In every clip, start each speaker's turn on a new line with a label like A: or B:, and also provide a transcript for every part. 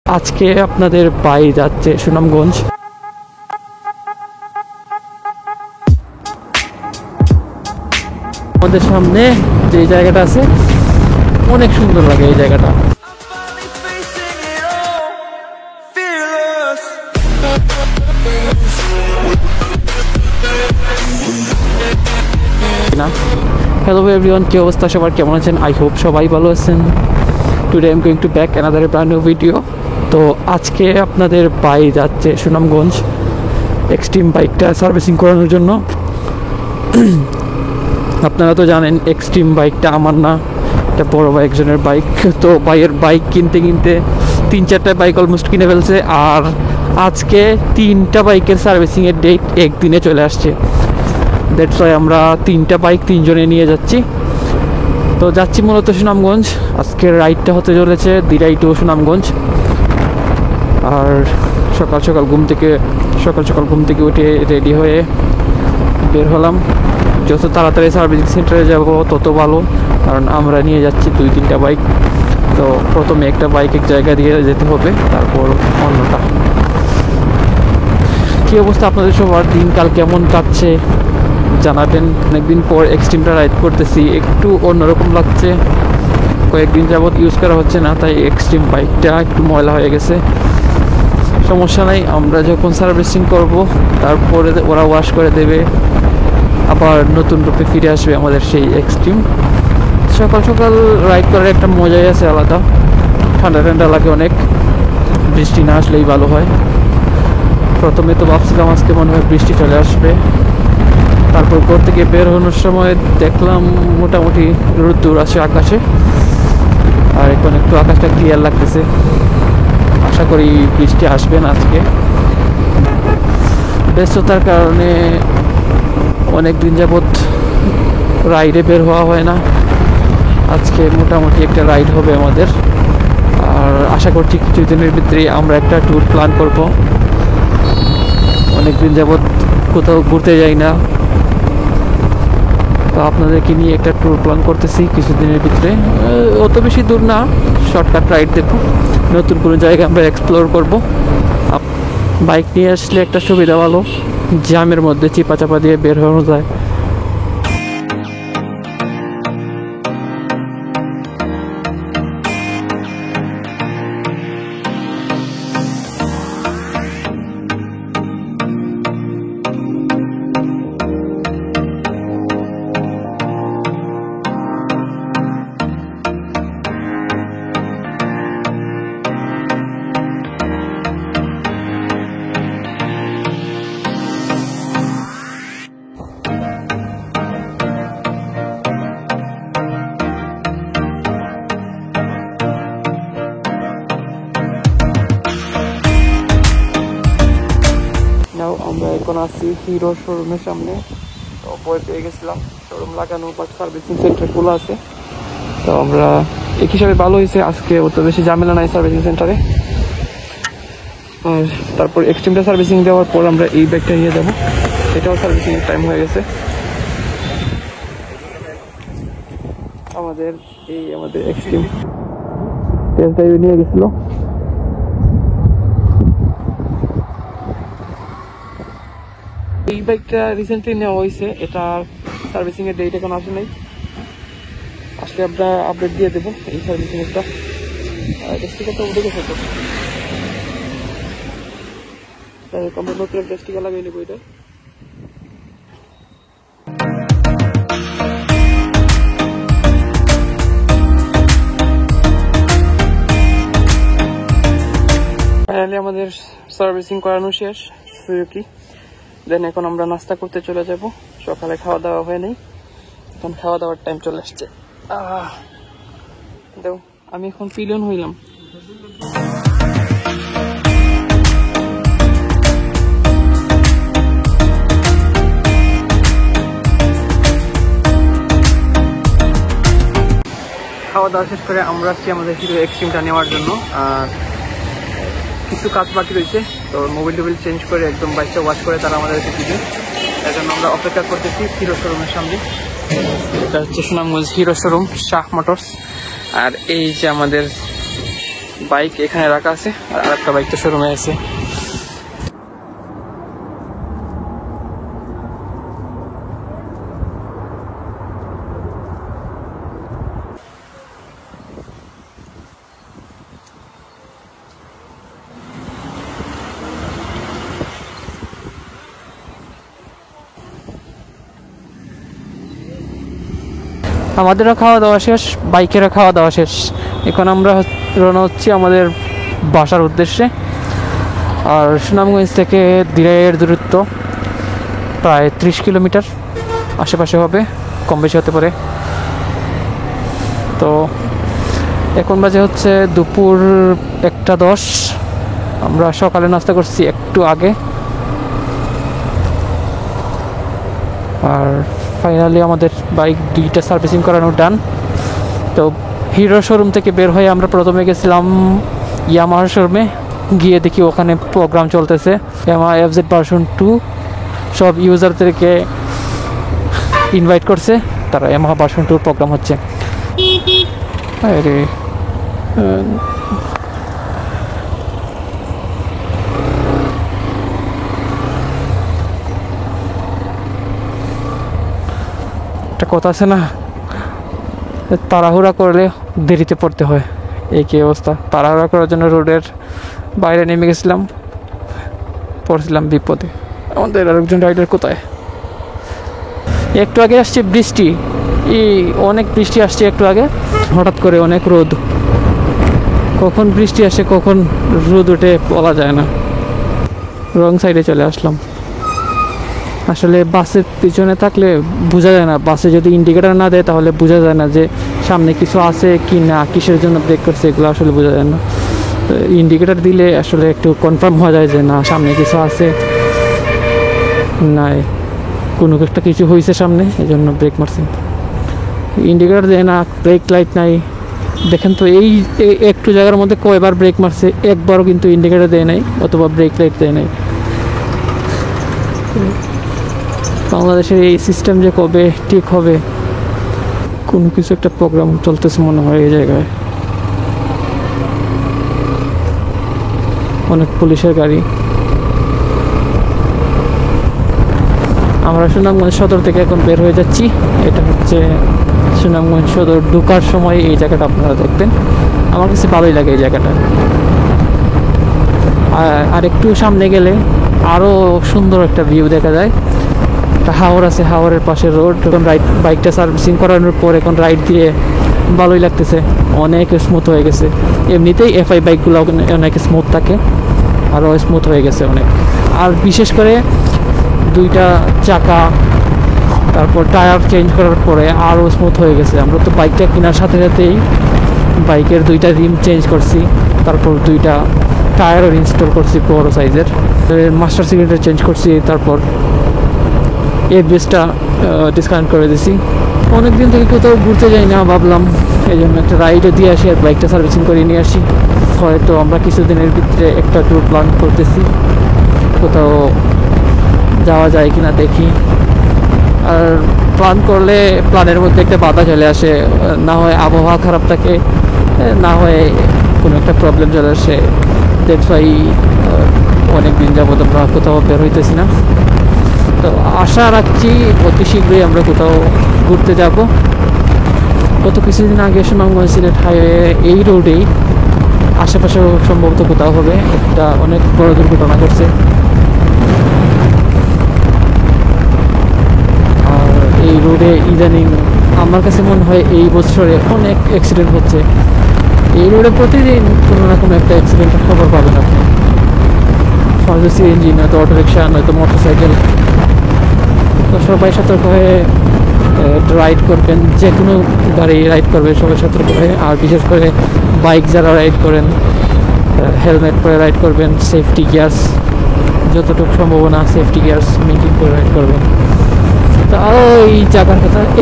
A: আজকে আপনাদের বাইক যাচ্ছে সুনামগঞ্জ। আমাদের সামনে যে জায়গাটা আছে অনেক সুন্দর লাগে এই জায়গাটা। হ্যালো এভরিওয়ান, কি অবস্থা সবার, কেমন আছেন? আই হোপ সবাই ভালো আছেন। Today I am going to back another brand new video. তো আজকে আপনাদের বাইক যাচ্ছে সুনামগঞ্জ এক্সট্রিম বাইকটা সার্ভিসিং করানোর জন্য। আপনারা তো জানেন এক্সট্রিম বাইকটা আমার না, এটা বড় ভাই একজনের বাইক। তো ভাইয়ের বাইক কিনতে 3-4টা বাইক অলমোস্ট কিনে ফেলছে, আর আজকে 3টা বাইকের সার্ভিসিংয়ের ডেট একদিনে চলে আসছে। দ্যাটস ওয়াই আমরা 3টা বাইক 3জনে নিয়ে যাচ্ছি। তো যাচ্ছি মূলত সুনামগঞ্জ। আজকের রাইডটা হতে চলেছে দিরাই টু সুনামগঞ্জ। আর সকাল সকাল ঘুম থেকে উঠে রেডি হয়ে বের হলাম। যত তাড়াতাড়ি সার্ভিসিং সেন্টারে যাব তত ভালো, কারণ আমরা নিয়ে যাচ্ছি 2-3টা বাইক। তো প্রথমে একটা বাইক এক জায়গা দিয়ে যেতে হবে, তারপর অন্যটা। কী অবস্থা আপনাদের সবার, দিনকাল কেমন কাটছে জানাবেন। অনেকদিন পর এক্সট্রিমটা রাইড করতেছি, একটু অন্যরকম লাগছে। কয়েকদিন যাবৎ ইউজ করা হচ্ছে না, তাই এক্সট্রিম বাইকটা একটু ময়লা হয়ে গেছে। সমস্যা নাই, আমরা যখন সার্ভিসিং করব তারপরে ওরা ওয়াশ করে দেবে, আবার নতুন রূপে ফিরে আসবে আমাদের সেই এক্সট্রিম। সকাল সকাল রাইড করার একটা মজাই আছে আলাদা। ঠান্ডা ঠান্ডা লাগে অনেক, বৃষ্টি না আসলেই ভালো হয়। প্রথমে তো ভাবছিলাম আজকে মনে হয় বৃষ্টি চলে আসবে, তারপর ঘর থেকে বের হওয়ার সময় দেখলাম মোটামুটি রোদ্দুর আছে আকাশে, আর এখন একটু আকাশটা ক্লিয়ার লাগতেছে। আশা করি বৃষ্টি আসবে না আজকে। ব্যস্ততার কারণে অনেক দিন যাবৎ রাইডে বের হওয়া হয় না। আজকে মোটামুটি একটা রাইড হবে আমাদের, আর আশা করছি কিছুদিনের ভিতরেই আমরা একটা ট্যুর প্ল্যান করব। অনেক দিন যাবৎ কোথাও ঘুরতে যাই না, তো আপনাদেরকে নিয়ে একটা ট্যুর প্ল্যান করতেছি কিছুদিনের ভিতরে। অত বেশি দূর না, শর্টকাট রাইড দেব, নতুন কোনো জায়গা আমরা এক্সপ্লোর করব। বাইক নিয়ে আসলে একটা সুবিধা ভালো, জ্যামের মধ্যে চিপা দিয়ে বের হওয়া যায়। আমরা এখন আছি হিরো শোরুমের সামনে। তো বই পেয়ে গেছিলাম, শোরুম লাগানো বাট সার্ভিসিং সেন্টার খোলা আছে। তো আমরা এক হিসাবে ভালো হয়েছে, আজকে অত বেশি ঝামেলা নাই সার্ভিসিং সেন্টারে। আর তারপর এক্সট্রিমটা সার্ভিসিং দেওয়ার পর আমরা এই ব্যাগটা নিয়ে যাবো, এটাও সার্ভিসিং টাইম হয়ে গেছে আমাদের। আমাদের এক্সট্রিম টেস্ট ড্রাইভে নিয়ে গেছিলো। এই বাইকটা রিসেন্টলি নেওয়া হয়েছে, এটার সার্ভিসিং এর ডেট এখন আসে নাই, আসলে আমরা আপডেট দিয়ে দেবো এই সার্ভিসিং এরটা। স্টিকারটা উঠে গেছে, তো আমরা নতুন একটা স্টিকার লাগাই নেবো এটা। ফাইনালি আমাদের সার্ভিসিং করানো শেষ সুজুকি। দেন এখন আমরা নাস্তা করতে চলে যাব। সকালে খাওয়া দাওয়া হয়নি, এখন খাওয়া দাওয়ার টাইম চলে আসছে। দেও, আমি এখন পিলিয়ন হইলাম। খাওয়া দাওয়া শেষ করে আমরা আসছি আমাদের হিরো এক্সট্রিমটা নেওয়ার জন্য। আর কিছু কাজ বাকি রয়েছে, তো মোবাইল টোবাইল চেঞ্জ করে একদম বাইকটা ওয়াশ করে তারা আমাদেরকে দিবে। এর জন্য আমরা অপেক্ষা করতেছি হিরো শোরুমের সামনে। এটা হচ্ছে Sunamganj Hero showroom, Shah Motors. আর এই যে আমাদের বাইক এখানে রাখা আছে, আর আরেকটা বাইক তো শোরুমে আছে। আমাদেরও খাওয়া দাওয়া শেষ, বাইকেরও খাওয়া দাওয়া শেষ। এখন আমরা রওনা হচ্ছি আমাদের বাসার উদ্দেশ্যে। আর সুনামগঞ্জ থেকে দিরাইয়ের দূরত্ব প্রায় 30 কিলোমিটার আশেপাশে হবে, কম বেশি হতে পারে। তো এখন বাজে হচ্ছে দুপুর 1:10। আমরা সকালে নাস্তা করছি একটু আগে। আর ফাইনালি আমাদের বাইক 2টা সার্ভিসিং করানো ডান। তো হিরো শোরুম থেকে বের হয়ে আমরা প্রথমে গেছিলাম ইয়ামাহার শোরুমে। গিয়ে দেখি ওখানে প্রোগ্রাম চলতেছে, ইয়ামাহা FZ ভার্সন 2 সব ইউজারদেরকে ইনভাইট করছে, তারা ইয়ামাহা ভার্সন 2 প্রোগ্রাম হচ্ছে। আরে একটা কথা আছে না, তাড়াহুড়া করলে দেরিতে পড়তে হয়। এই কি অবস্থা, তাড়াহুড়া করার জন্য রোডের বাইরে নেমে গেছিলাম, পড়ছিলাম বিপদে। আমাদের আরেকজন রাইডার কোথায়? একটু আগে আসছে বৃষ্টি, অনেক বৃষ্টি আসছে একটু আগে, হঠাৎ করে অনেক রোদ। কখন বৃষ্টি আসে কখন রোদ ওঠে বলা যায় না। রং সাইডে চলে আসলাম। আসলে বাসের পিছনে থাকলে বোঝা যায় না, বাসে যদি ইন্ডিকেটার না দেয় তাহলে বোঝা যায় না যে সামনে কিছু আছে কি না, কিসের জন্য ব্রেক করছে, এগুলো আসলে বোঝা যায় না। ইন্ডিকেটার দিলে আসলে একটু কনফার্ম হওয়া যায় যে না সামনে কিছু আছে, নাই কোনো একটা কিছু হয়েছে সামনে, এই জন্য ব্রেক মারছি। ইন্ডিকেটার দেয় না, ব্রেক লাইট নাই। দেখেন তো এই একটু জায়গার মধ্যে কয়বার ব্রেক মারছে, একবারও কিন্তু ইন্ডিকেটার দেয় নাই অথবা ব্রেক লাইট দেয় নাই। বাংলাদেশের এই সিস্টেম যে কবে ঠিক হবে, কোনো কিছু একটা প্রোগ্রাম চলতেছে মনে হয় এই জায়গায়। অনেক পুলিশের গাড়ি। আমরা সুনামগঞ্জ সদর থেকে এখন বের হয়ে যাচ্ছি। এটা হচ্ছে সুনামগঞ্জ সদর ঢোকার সময় এই জায়গাটা আপনারা দেখবেন। আমার কাছে ভালোই লাগে এই জায়গাটা। আর একটু সামনে গেলে আরও সুন্দর একটা ভিউ দেখা যায়। একটা হাওর আছে, হাওরের পাশে রোড। এখন বাইকটা সার্ভিসিং করানোর পর এখন রাইড দিয়ে ভালোই লাগতেছে, অনেক স্মুথ হয়ে গেছে। এমনিতেই FI বাইকগুলো অনেক স্মুথ থাকে, আরও স্মুথ হয়ে গেছে অনেক। আর বিশেষ করে 2টা চাকা, তারপর টায়ার চেঞ্জ করার পরে আরও স্মুথ হয়ে গেছে। আমরা তো বাইকটা কেনার সাথে সাথেই বাইকের 2টা রিম চেঞ্জ করছি, তারপর 2টা টায়ারও ইনস্টল করছি বড় সাইজের, মাস্টার সিলিন্ডার চেঞ্জ করছি, তারপর ABS-টা ডিসকানেক্ট করে দিছি। অনেকদিন থেকে কোথাও ঘুরতে যাই না, ভাবলাম এই জন্য একটা রাইডও দিয়ে আসি আর বাইকটা সার্ভিসিং করে নিয়ে আসি। হয়তো আমরা কিছুদিনের ভিতরে একটা ট্যুর প্ল্যান করতেছি, কোথাও যাওয়া যায় কিনা দেখি। আর প্ল্যান করলে প্ল্যানের মধ্যে একটা বাধা চলে আসে, না হয় আবহাওয়া খারাপ থাকে, না হয় কোনো একটা প্রবলেম চলে আসে। দ্যাটস ওয়াই অনেক দিন যাবত আমরা কোথাও বের হইতেছি না। তো আশা রাখছি অতি শীঘ্রই আমরা কোথাও ঘুরতে যাব। গত কিছুদিন আগে সুনামগঞ্জ সিলেট হাইওয়ে এই রোডেই আশেপাশেও সম্ভবত কোথাও হবে, একটা অনেক বড় দুর্ঘটনা ঘটছে। আর এই রোডে ইদানিং আমার কাছে মনে হয় এই বছরে অনেক অ্যাক্সিডেন্ট হচ্ছে। এই রোডে প্রতিদিন কোনো না কোনো একটা অ্যাক্সিডেন্টের খবর পাবেন আপনি। হয়তো CNG, নয়তো অটোরিকশা, নয়তো মোটরসাইকেল। তো সবাই সতর্ক হয়ে রাইড করবেন, যে কোনো গাড়ি রাইড করবে সবাই সতর্ক হয়ে। আর বিশেষ করে বাইক যারা রাইড করেন হেলমেট পরে রাইড করবেন, সেফটি গিয়ার্স যতটুকু সম্ভাবনা সেফটি গিয়ার্স মেনটেন করে রাইড করবেন। তো আরও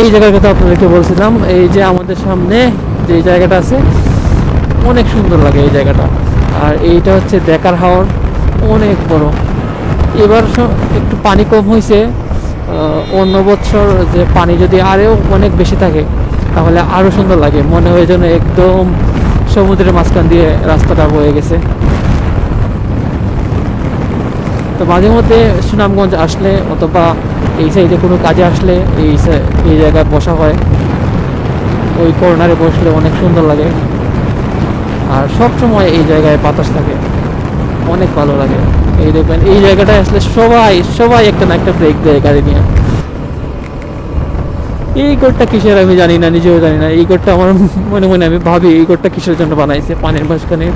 A: এই জায়গার কথা আপনাদেরকে বলছিলাম, এই যে আমাদের সামনে যে জায়গাটা আছে অনেক সুন্দর লাগে এই জায়গাটা। আর এইটা হচ্ছে দেখার হাওর, অনেক বড়। এবার একটু পানি কম হয়েছে, অন্য বছর যে পানি যদি আরও অনেক বেশি থাকে তাহলে আরও সুন্দর লাগে, মনে হয় যেন একদম সমুদ্রের মাঝখান দিয়ে রাস্তাটা বয়ে গেছে। তো মাঝে মধ্যে সুনামগঞ্জ আসলে অথবা এই সাইডে কোনো কাজে আসলে এই জায়গায় বসা হয়, ওই কর্নারে বসলে অনেক সুন্দর লাগে। আর সব সময় এই জায়গায় বাতাস থাকে, অনেক ভালো লাগে। এই দেখবেন এই জায়গাটায় আসলে সবাই একটা না একটা ব্রেক দেয় গাড়ি নিয়ে। এই গোটটা কিসের আমি জানি না, নিজেও জানি না। এই গোটটা আমার মনে মনে আমি ভাবি এই গোটটা কিসের জন্য বানাইছে পানির মাঝখানে।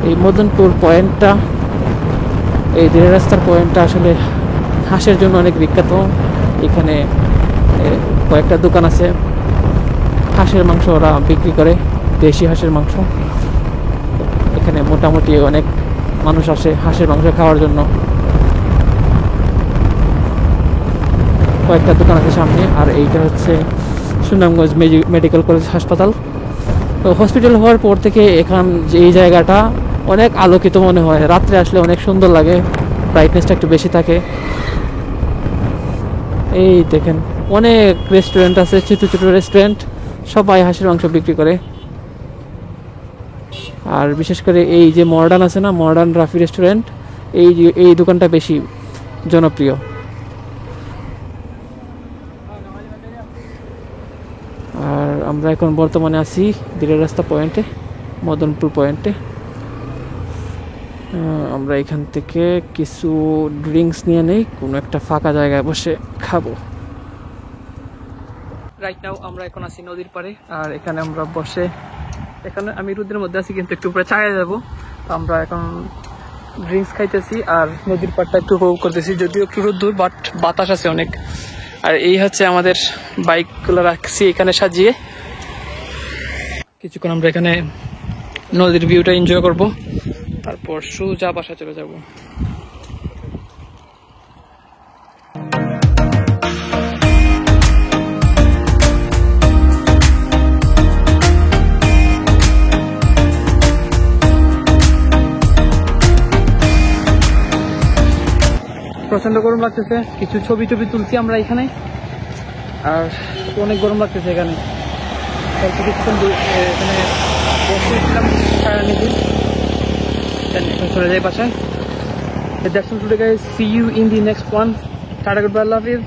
A: এই মদনপুর পয়েন্টটা, এই রেল রাস্তার পয়েন্টটা আসলে হাঁসের জন্য অনেক বিখ্যাত। এখানে কয়েকটা দোকান আছে, হাঁসের মাংস ওরা বিক্রি করে, দেশি হাঁসের মাংস। এখানে মোটামুটি অনেক মানুষ আসে হাঁসের মাংস খাওয়ার জন্য। কয়েকটা দোকান আছে সামনে। আর এইটা হচ্ছে সুনামগঞ্জ মেডিকেল কলেজ হাসপাতাল। তো হসপিটাল হওয়ার পর থেকে এই জায়গাটা অনেক আলোকিত মনে হয়, রাত্রে আসলে অনেক সুন্দর লাগে, ব্রাইটনেসটা একটু বেশি থাকে। এই দেখেন অনেক রেস্টুরেন্ট আছে, ছোটো ছোটো রেস্টুরেন্ট, সবাই হাঁসের মাংস বিক্রি করে। আর বিশেষ করে এই যে মডার্ন আছে না, মডার্ন রাফি রেস্টুরেন্ট, এই দোকানটা বেশি জনপ্রিয়। আর আমরা এখন বর্তমানে আছি দিলের রাস্তা পয়েন্টে, মদনপুর পয়েন্টে। আমরা এখান থেকে কিছু ড্রিঙ্কস নিয়ে নেই, কোনো একটা ফাঁকা জায়গায় বসে খাবো। রাইট নাও আমরা এখন আছি নদীর পাড়ে, আর এখানে আমরা বসে, এখানে আমি রোদের মধ্যে আছি কিন্তু একটু উপরে চায়ে যাবো। আমরা এখন ড্রিঙ্কস খাইতেছি আর নদীর পাড়টা একটু উপভোগ করতেছি, যদিও একটু রোদ্দুর, বাট বাতাস আছে অনেক। আর এই হচ্ছে আমাদের বাইকগুলো রাখছি এখানে সাজিয়ে। কিছুক্ষণ আমরা এখানে নদীর ভিউটা এনজয় করব, তারপর সোজা বাসা চলে যাব। প্রচন্ড গরম লাগতেছে, কিছু ছবি তুলছি আমরা এখানে, আর অনেক গরম লাগতেছে এখানে। কিছুক্ষণ এখানে বসেছিলাম ছায়া নিতে, এখন চলে যাই বাসায়। That's all today guys, see you in the next one. Tata, goodbye, love you.